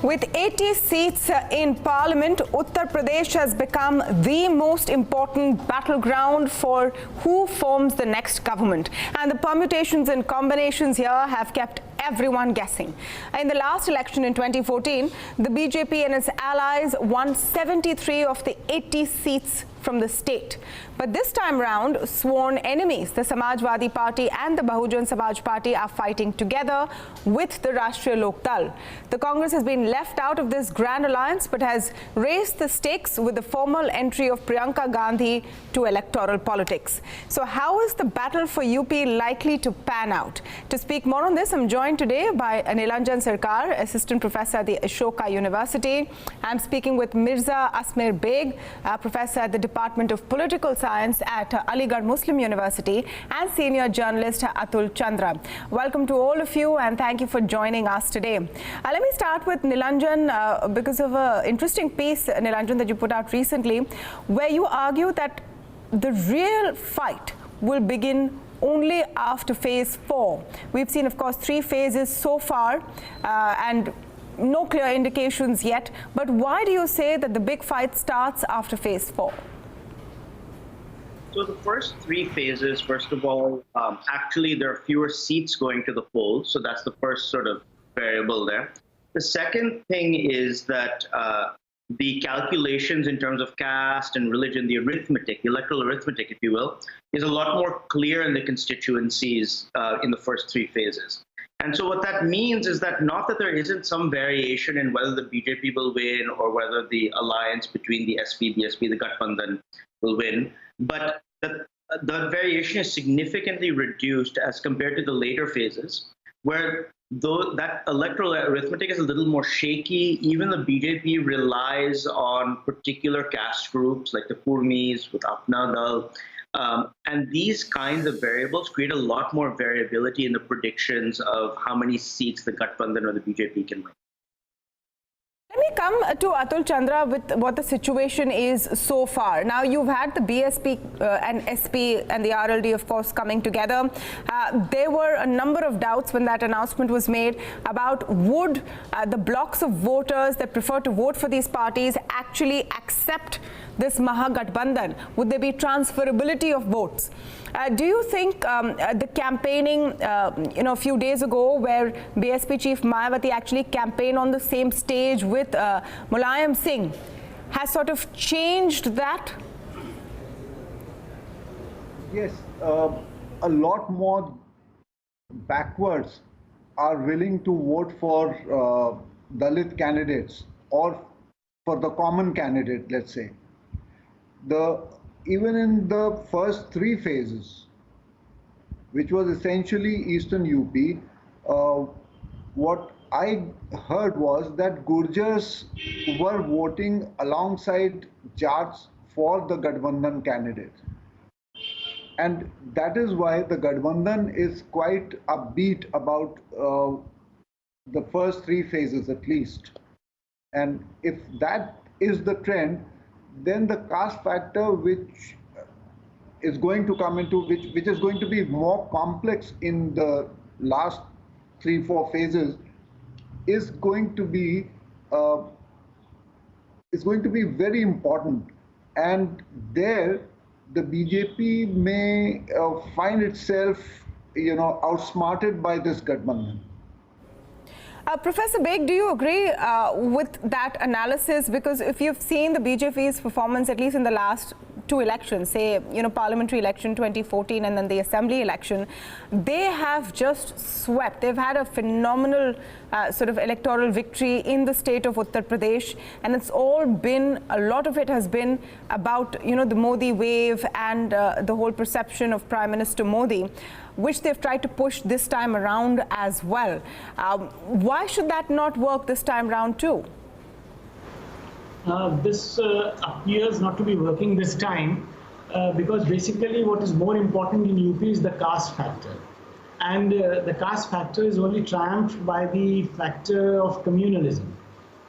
With 80 seats in Parliament, Uttar Pradesh has become the most important battleground for who forms the next government. And the permutations and combinations here have kept everyone guessing. In the last election in 2014, the BJP and its allies won 73 of the 80 seats from the state. But this time round, sworn enemies, the Samajwadi Party and the Bahujan Samaj Party, are fighting together with the Rashtriya Lok Dal. The Congress has been left out of this grand alliance but has raised the stakes with the formal entry of Priyanka Gandhi to electoral politics. So how is the battle for UP likely to pan out? To speak more on this, I'm joined today by Nilanjan Sarkar, Assistant Professor at the Ashoka University. I'm speaking with Mirza Asmer Beg, Professor at the Department of Political Science at Aligarh Muslim University, and senior journalist Atul Chandra. Welcome to all of you and thank you for joining us today. Let me start with Nilanjan because of an interesting piece, Nilanjan, that you put out recently, where you argue that the real fight will begin only after phase 4. We've seen, of course, 3 phases so far and no clear indications yet. But why do you say that the big fight starts after phase 4? So the first 3 phases, first of all, actually there are fewer seats going to the polls. So that's the first sort of variable there. The second thing is that the calculations in terms of caste and religion, the arithmetic, the electoral arithmetic, if you will, is a lot more clear in the constituencies in the first 3 phases. And so what that means is that not that there isn't some variation in whether the BJP will win or whether the alliance between the SP, BSP, the Gathbandhan will win, but the variation is significantly reduced as compared to the later phases, where though that electoral arithmetic is a little more shaky. Even the BJP relies on particular caste groups like the Kurmis with Apna Dal. And these kinds of variables create a lot more variability in the predictions of how many seats the Gathbandhan or the BJP can win. Let me come to Atul Chandra with what the situation is so far. Now, you've had the BSP and SP and the RLD, of course, coming together. There were a number of doubts when that announcement was made about would the blocks of voters that prefer to vote for these parties actually accept this Mahagathbandhan? Would there be transferability of votes? Do you think the campaigning, a few days ago, where BSP chief Mayawati actually campaigned on the same stage with Mulayam Singh, has sort of changed that? Yes, a lot more backwards are willing to vote for Dalit candidates or for the common candidate, let's say. Even in the first 3 phases, which was essentially Eastern UP, what I heard was that Gurjars were voting alongside Jats for the Gathbandhan candidate. And that is why the Gathbandhan is quite upbeat about the first 3 phases at least. And if that is the trend, then the caste factor, which is going to come into, which is going to be more complex in the last 3-4 phases, is going to be very important. And there, the BJP may find itself, outsmarted by this Gathbandhan. Professor Beg, do you agree with that analysis? Because if you've seen the BJP's performance, at least in the last 2 elections, say, parliamentary election 2014 and then the assembly election, they have just swept. They've had a phenomenal sort of electoral victory in the state of Uttar Pradesh. And it's all been, a lot of it has been about, the Modi wave and the whole perception of Prime Minister Modi, which they've tried to push this time around as well. Why should that not work this time round too? This appears not to be working this time because basically what is more important in UP is the caste factor. And the caste factor is only triumphed by the factor of communalism.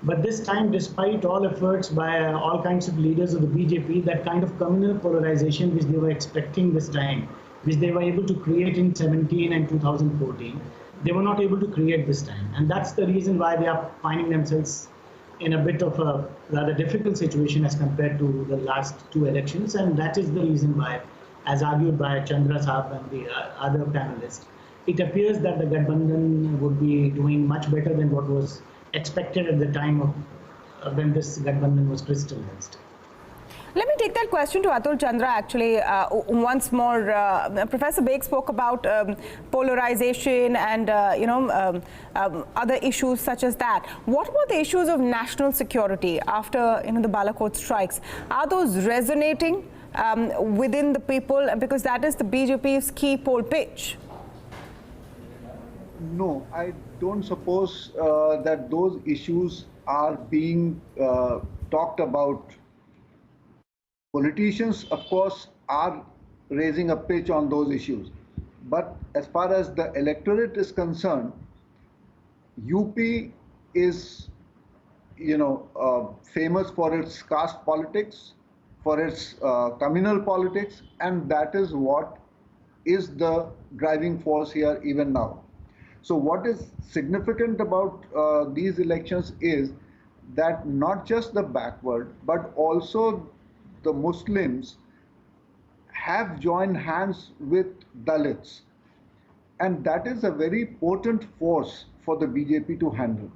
But this time, despite all efforts by all kinds of leaders of the BJP, that kind of communal polarization which they were expecting this time, which they were able to create in 2017 and 2014, they were not able to create this time. And that's the reason why they are finding themselves in a bit of a rather difficult situation as compared to the last two elections. And that is the reason why, as argued by Chandra Saab and the other panelists, it appears that the Gathbandhan would be doing much better than what was expected at the time of when this Gathbandhan was crystallized. Let me take that question to Atul Chandra actually once more. Professor Baig spoke about polarization and other issues such as that. What about the issues of national security after the Balakot strikes? Are those resonating within the people, because that is the BJP's key poll pitch? No, I don't suppose that those issues are being talked about. Politicians, of course, are raising a pitch on those issues. But as far as the electorate is concerned, UP is, famous for its caste politics, for its communal politics, and that is what is the driving force here even now. So what is significant about these elections is that not just the backward, but also the Muslims have joined hands with Dalits. And that is a very potent force for the BJP to handle.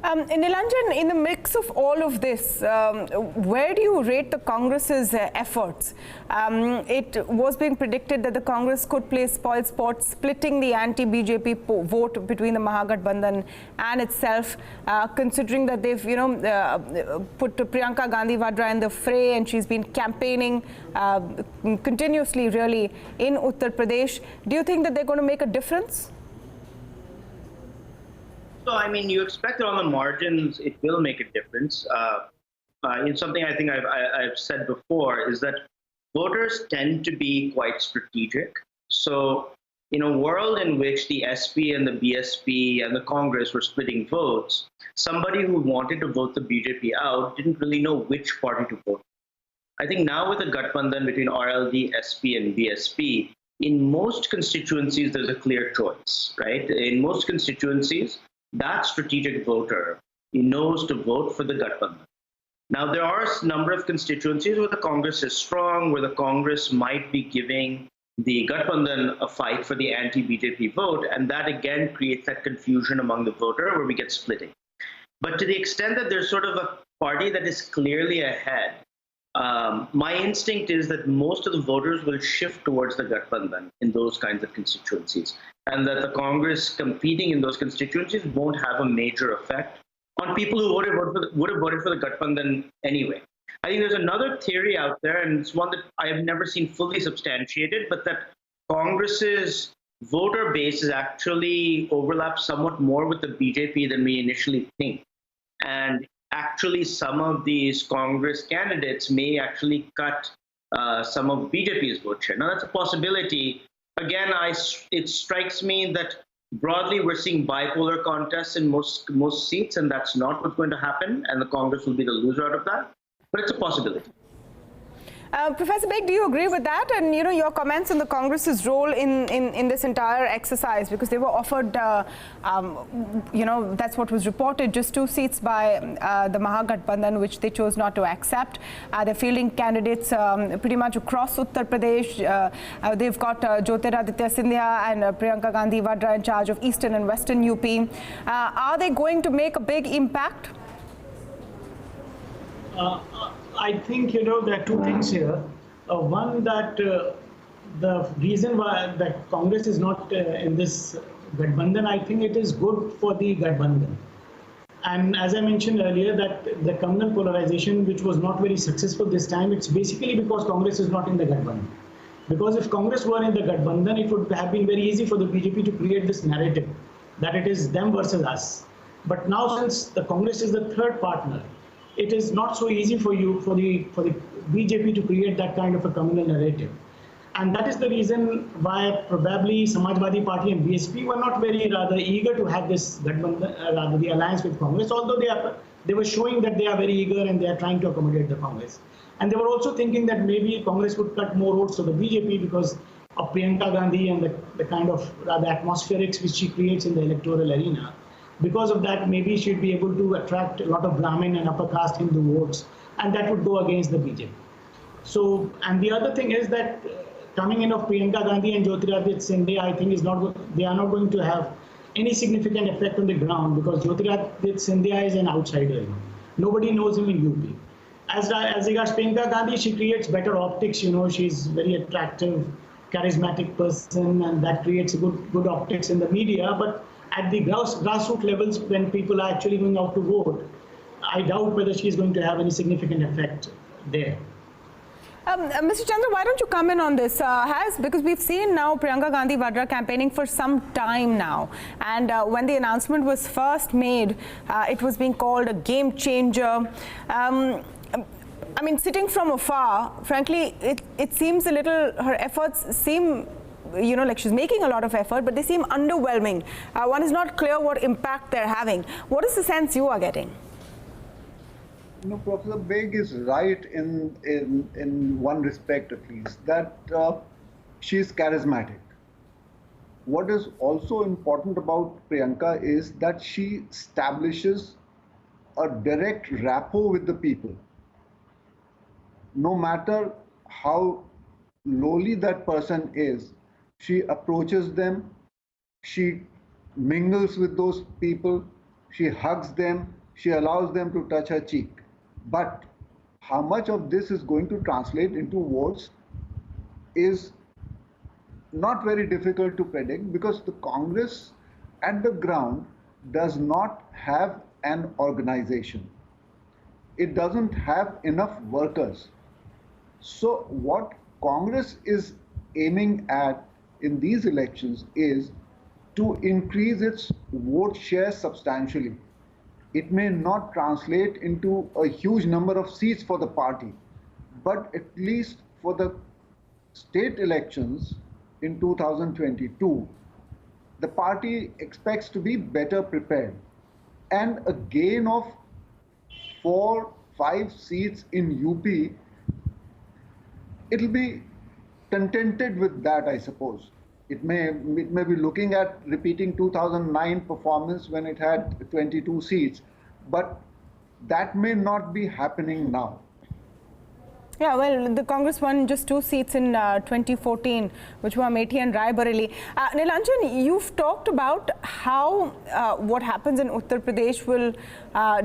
Nilanjan, in the mix of all of this, where do you rate the Congress's efforts? It was being predicted that the Congress could play spoil sport, splitting the anti-BJP vote between the Mahagathbandhan and itself, considering that they've, put Priyanka Gandhi Vadra in the fray, and she's been campaigning continuously, really, in Uttar Pradesh. Do you think that they're going to make a difference? So, I mean, you expect that on the margins, it will make a difference. It's something I think I've said before, is that voters tend to be quite strategic. So, in a world in which the SP and the BSP and the Congress were splitting votes, somebody who wanted to vote the BJP out didn't really know which party to vote. I think now with the Gathbandhan between RLD, SP, and BSP, in most constituencies, there's a clear choice, right? In most constituencies, that strategic voter, he knows to vote for the Gathbandhan. Now, there are a number of constituencies where the Congress is strong, where the Congress might be giving the Gathbandhan a fight for the anti-BJP vote, and that again creates that confusion among the voter where we get splitting. But to the extent that there's sort of a party that is clearly ahead, my instinct is that most of the voters will shift towards the Gathbandhan in those kinds of constituencies, and that the Congress competing in those constituencies won't have a major effect on people who would have voted for the Gathbandhan anyway. I think there's another theory out there, and it's one that I have never seen fully substantiated, but that Congress's voter base is actually overlaps somewhat more with the BJP than we initially think. And actually, some of these Congress candidates may actually cut some of BJP's vote share. Now, that's a possibility. Again, it strikes me that broadly we're seeing bipolar contests in most seats, and that's not what's going to happen, and the Congress will be the loser out of that. But it's a possibility. Professor Baig, do you agree with that? And your comments on the Congress's role in this entire exercise, because they were offered, that's what was reported, just 2 seats by the Mahagathbandhan, which they chose not to accept. They're fielding candidates pretty much across Uttar Pradesh. They've got Jyotiraditya Scindia and Priyanka Gandhi Vadra in charge of Eastern and Western UP. Are they going to make a big impact? I think, there are 2 things here. One, that the reason why that Congress is not in this Gathbandhan, I think it is good for the Gathbandhan. And as I mentioned earlier, that the communal polarization, which was not very successful this time, it's basically because Congress is not in the Gathbandhan. Because if Congress were in the Gathbandhan, it would have been very easy for the BJP to create this narrative that it is them versus us. But now, since the Congress is the third partner, it is not so easy for the BJP to create that kind of a communal narrative. And that is the reason why probably Samajwadi Party and BSP were not very rather eager to have this the alliance with Congress, although they were showing that they are very eager and they are trying to accommodate the Congress. And they were also thinking that maybe Congress would cut more votes to the BJP, because of Priyanka Gandhi and the kind of rather atmospherics which she creates in the electoral arena. Because of that, maybe she'd be able to attract a lot of Brahmin and upper caste Hindu votes, and that would go against the BJP. So, and the other thing is that coming in of Priyanka Gandhi and Jyotiraditya Scindia, I think they are not going to have any significant effect on the ground, because Jyotiraditya Scindia is an outsider. Nobody knows him in UP. As regards Priyanka Gandhi, she creates better optics. She's very attractive, charismatic person, and that creates good optics in the media. But at the grassroots levels, when people are actually going out to vote, I doubt whether she's going to have any significant effect there. Mr. Chandra, why don't you come in on this? Because we've seen now Priyanka Gandhi Vadra campaigning for some time now. And when the announcement was first made, it was being called a game changer. I mean, sitting from afar, frankly, it seems a little, her efforts seem, like she's making a lot of effort, but they seem underwhelming. One is not clear what impact they're having. What is the sense you are getting? Professor Beg is right in one respect at least, that she's charismatic. What is also important about Priyanka is that she establishes a direct rapport with the people. No matter how lowly that person is, she approaches them, she mingles with those people, she hugs them, she allows them to touch her cheek. But how much of this is going to translate into votes is not very difficult to predict, because the Congress at the ground does not have an organization. It doesn't have enough workers. So what Congress is aiming at in these elections is to increase its vote share substantially. It may not translate into a huge number of seats for the party, but at least for the state elections in 2022, the party expects to be better prepared. And a gain of 4-5 seats in UP, it'll be contented with that, I suppose. It may be looking at repeating 2009 performance when it had 22 seats, but that may not be happening now. Yeah, well, the Congress won just 2 seats in 2014, which were Amethi and Rai Bareli. Nilanjan, you've talked about how what happens in Uttar Pradesh will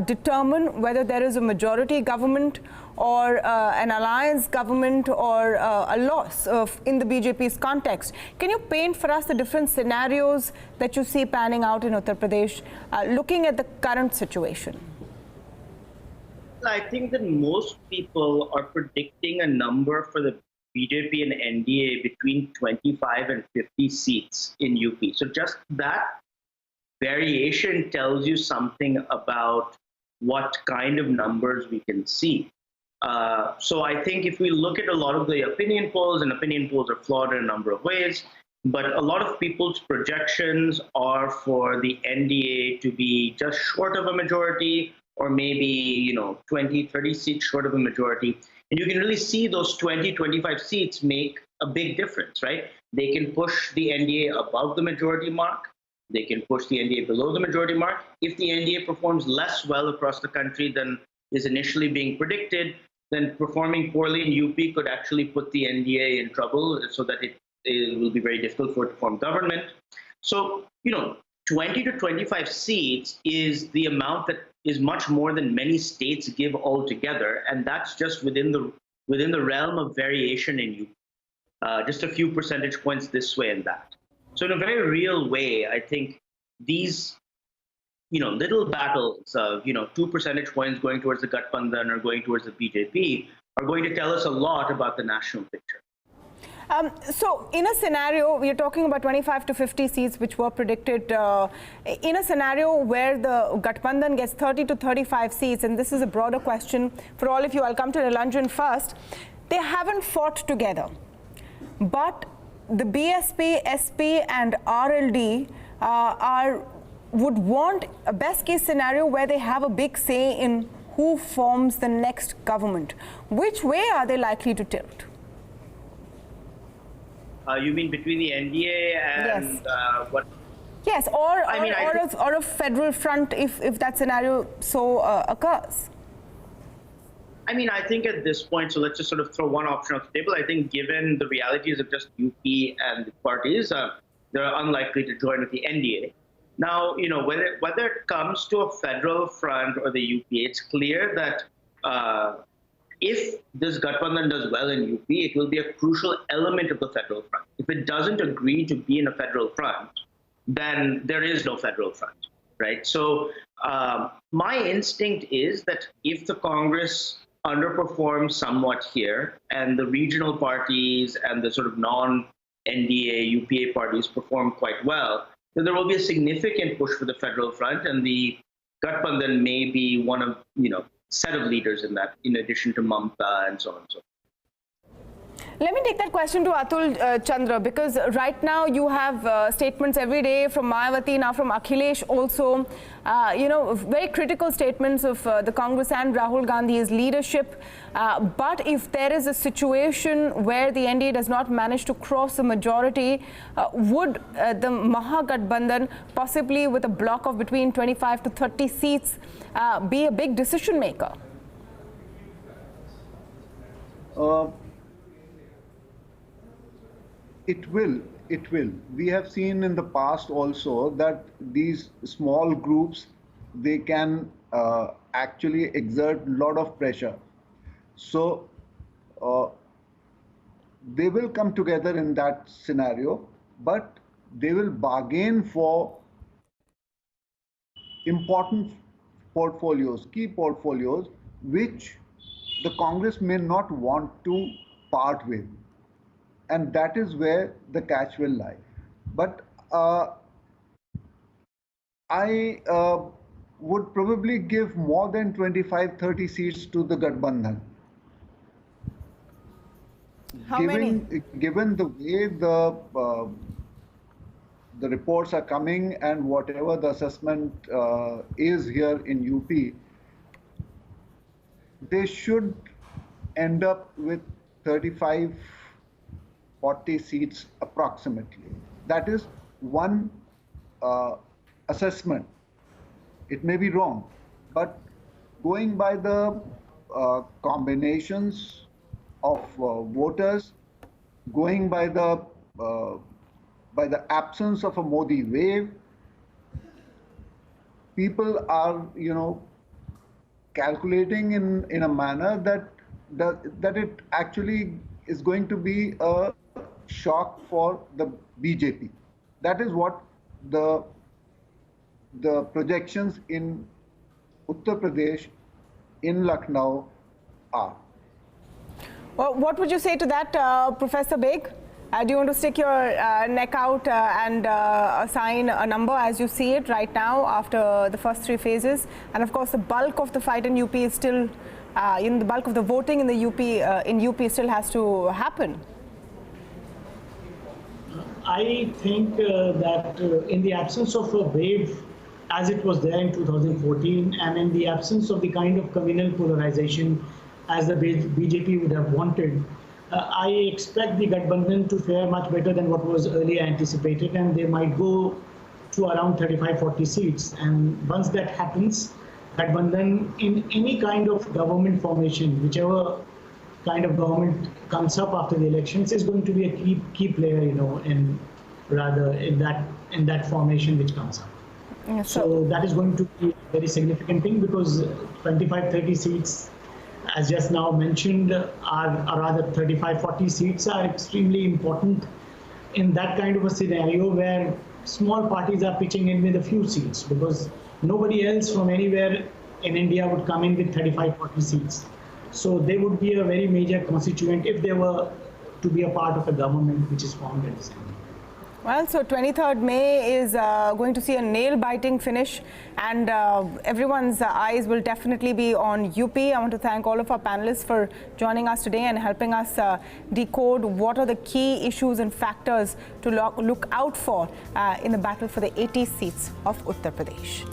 determine whether there is a majority government or an alliance government or a loss in the BJP's context. Can you paint for us the different scenarios that you see panning out in Uttar Pradesh, looking at the current situation? I think that most people are predicting a number for the BJP and NDA between 25 and 50 seats in UP. So just that variation tells you something about what kind of numbers we can see. So I think if we look at a lot of the opinion polls, and opinion polls are flawed in a number of ways, but a lot of people's projections are for the NDA to be just short of a majority, or maybe 20, 30 seats short of a majority. And you can really see those 20, 25 seats make a big difference, right? They can push the NDA above the majority mark. They can push the NDA below the majority mark. If the NDA performs less well across the country than is initially being predicted, then performing poorly in UP could actually put the NDA in trouble, so that it will be very difficult for it to form government. So, 20 to 25 seats is the amount that is much more than many states give altogether, and that's just within the realm of variation in UP. Just a few percentage points this way and that. So in a very real way, I think these little battles of 2 percentage points going towards the Gathbandhan or going towards the BJP are going to tell us a lot about the national picture. So in a scenario, we are talking about 25 to 50 seats which were predicted. In a scenario where the Gathbandhan gets 30 to 35 seats, and this is a broader question for all of you, I'll come to Nilanjan first. They haven't fought together, but the BSP, SP and RLD would want a best case scenario where they have a big say in who forms the next government. Which way are they likely to tilt? You mean between the NDA and Yes. what? Yes, or a federal front if that scenario so occurs. I mean, I think at this point, so let's just sort of throw one option off the table. I think given the realities of just UP and the parties, they're unlikely to join with the NDA. Now, whether it comes to a federal front or the UP, it's clear that if this Gathbandhan does well in UP, it will be a crucial element of the federal front. If it doesn't agree to be in a federal front, then there is no federal front, right? So my instinct is that if the Congress underperforms somewhat here and the regional parties and the sort of non-NDA, UPA parties perform quite well, then there will be a significant push for the federal front, and the Gathbandhan may be one of, set of leaders in that, in addition to Mamta and so on and so forth. Let me take that question to Atul Chandra, because right now you have statements every day from Mayawati, now from Akhilesh also, very critical statements of the Congress and Rahul Gandhi's leadership. But if there is a situation where the NDA does not manage to cross the majority, would the Mahagathbandhan, possibly with a block of between 25 to 30 seats, be a big decision maker? It will. We have seen in the past also that these small groups, they can actually exert a lot of pressure. So they will come together in that scenario, but they will bargain for important portfolios, key portfolios, which the Congress may not want to part with. And that is where the catch will lie. But I would probably give more than 25-30 seats to the Gathbandhan. How many? Given the way the reports are coming and whatever the assessment is here in UP, they should end up with 35-40 seats approximately. That is one assessment. It may be wrong, but going by the combinations of voters, going by the absence of a Modi wave, people are, calculating in a manner that it actually is going to be a shock for the BJP. That is what the projections in Uttar Pradesh, in Lucknow are. Well, what would you say to that, Professor Beg? Do you want to stick your neck out and assign a number as you see it right now after the first three phases? And of course, the bulk of the fight in UP is still, the bulk of the voting in the UP still has to happen. I think that in the absence of a wave as it was there in 2014, and in the absence of the kind of communal polarization as the BJP would have wanted, I expect the Gathbandhan to fare much better than what was earlier anticipated, and they might go to around 35-40 seats. And once that happens, Gathbandhan in any kind of government formation, whichever kind of government comes up after the elections, is going to be a key player, in that formation which comes up. Yeah, so that is going to be a very significant thing, because 25-30 seats, as just now mentioned, are rather 35-40 seats are extremely important in that kind of a scenario where small parties are pitching in with a few seats, because nobody else from anywhere in India would come in with 35-40 seats. So they would be a very major constituent if they were to be a part of a government which is formed at this time. Well, so 23rd May is going to see a nail-biting finish, and everyone's eyes will definitely be on UP. I want to thank all of our panelists for joining us today and helping us decode what are the key issues and factors to look out for in the battle for the 80 seats of Uttar Pradesh.